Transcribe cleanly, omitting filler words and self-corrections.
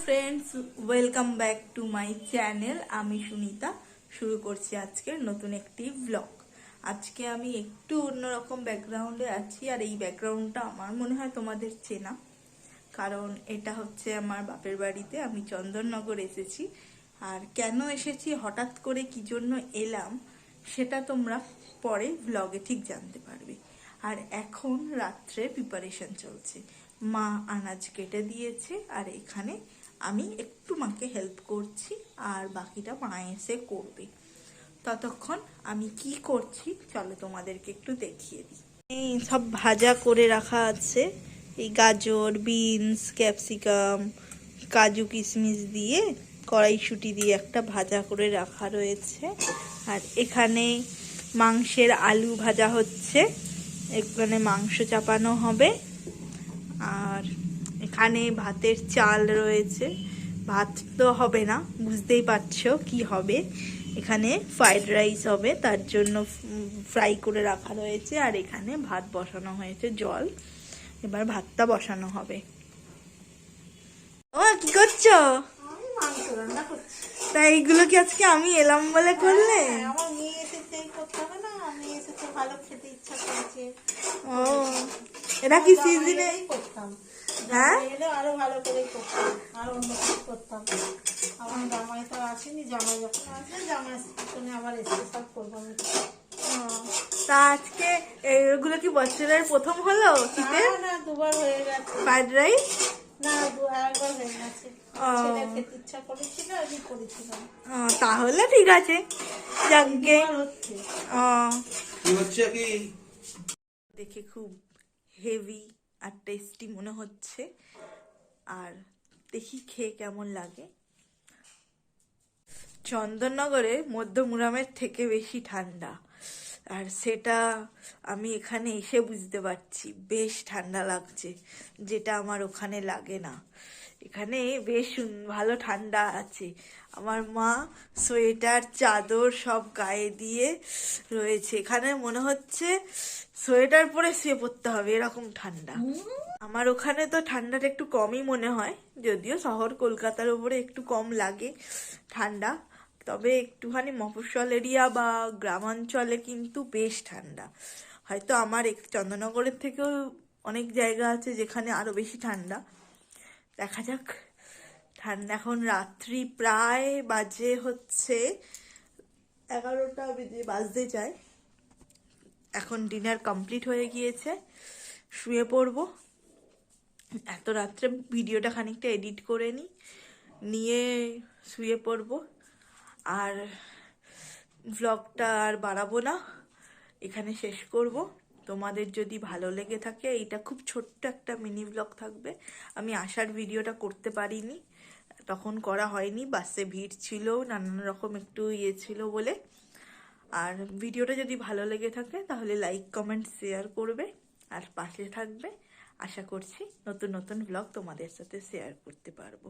Friends, welcome back to my channel. আমি সুনিতা শুরু করছি আজকের নতুন একটি ব্লগ। আজকে আমি একটু অন্যরকম ব্যাকগ্রাউন্ডে আছি, আর এই ব্যাকগ্রাউন্ডটা আমার মনে হয় তোমাদের চেনা, কারণ এটা হচ্ছে আমার বাপের বাড়িতে। আমি চন্দননগর এসেছি, আর কেন এসেছি, হঠাৎ করে কি জন্য এলাম, সেটা তোমরা পরে ব্লগে ঠিক জানতে পারবে। আর এখন রাত্রে প্রিপারেশন চলছে, মা আনাজ কেটে দিয়েছে, আর এখানে আমি একটু মাকে হেল্প করছি, আর বাকিটা মা এসে করবে। ততক্ষণ আমি কি করছি চলো তোমাদেরকে একটু দেখিয়ে দিই। এই সব ভাজা করে রাখা আছে, এই গাজর, বিনস, ক্যাপসিকাম, কাজু কিশমিশ দিয়ে, কড়াইশুঁটি দিয়ে একটা ভাজা করে রাখা রয়েছে। আর এখানে মাংসের আলু ভাজা হচ্ছে, এখানে মাংস চাপানো হবে। আর এখানে ভাতের চাল রয়েছে, ভাত তো হবে না, বুঝতেই পারছো কি হবে। এখানে ফ্রাইড রাইস হবে, তার জন্য ফ্রাই করে রাখা রয়েছে। আর এখানে ভাত বসানো হয়েছে, জল, এবার ভাতটা বসানো হবে। ও কি করছো? তা এইগুলো কি আজকে আমি এলাম বলে করলে? আমার মেয়ে এসেছে, করতে হবে না? আমি এসেছে, ভালো খেতে ইচ্ছা করছে। ও, এটা কি সিজনে করতাম? হ্যাঁ, এলে আরো ভালো করে করতাম, আরো অন্য কিছু করতাম। আমার জামাই তো আসেনি, জামাই যখন আসবে জামাই পিছনে আবার স্পেশাল করবো আমি। তা আজকে এগুলো কি বছরের প্রথম হলো শীতে? না, দুবার হয়ে গেছে ফ্রাইড রাইস। না, একবার হয়ে গেছে। ছেলে খেতে ইচ্ছা করেছিল, আমি করেছিলাম। তাহলে ঠিক আছে, যাকে হচ্ছে কি দেখে খুব হেভি আর টেস্টি মনে হচ্ছে, আর দেখি খেয়ে কেমন লাগে। চন্দননগরে মধ্যমগ্রামের থেকে বেশি ঠান্ডা, আর সেটা আমি এখানে এসে বুঝতে পারছি। বেশ ঠান্ডা লাগছে, যেটা আমার ওখানে লাগে না। এখানে বেশ ভালো ঠান্ডা আছে। আমার মা সোয়েটার, চাদর সব গায়ে দিয়ে রয়েছে। এখানে মনে হচ্ছে সোয়েটার পরে শুয়ে পড়তে হবে, এরকম ঠান্ডা। আমার ওখানে তো ঠান্ডাটা একটু কমই মনে হয়, যদিও শহর কলকাতার উপরে একটু কম লাগে ঠান্ডা, তবে একটুখানি মফস্বল এরিয়া বা গ্রামাঞ্চলে কিন্তু বেশ ঠান্ডা। হয়তো আমার চন্দননগরের থেকেও অনেক জায়গা আছে যেখানে আরো বেশি ঠান্ডা। দেখা যাক। ঠান্ডা এখন রাত্রি প্রায় বাজে হচ্ছে 11টা বাজতে যায়। এখন ডিনার কমপ্লিট হয়ে গিয়েছে, শুয়ে পড়বো। এত রাত্রে ভিডিওটা খানিকটা এডিট করে নিয়ে শুয়ে পড়বো। আর ভ্লগটা আর বাড়াবো না, এখানে শেষ করব। তোমাদের যদি ভালো লেগে থাকে, এইটা খুব ছোট্ট একটা মিনি ভ্লগ থাকবে। আমি আসার ভিডিওটা করতে পারিনি, তখন করা হয়নি, বাসে ভিড় ছিল, নানান রকম একটু ছিল বলে। আর ভিডিওটা যদি ভালো লেগে থাকে তাহলে লাইক, কমেন্ট, শেয়ার করবে, আর পাশে থাকবে। আশা করছি নতুন নতুন ভ্লগ তোমাদের সাথে শেয়ার করতে পারবো।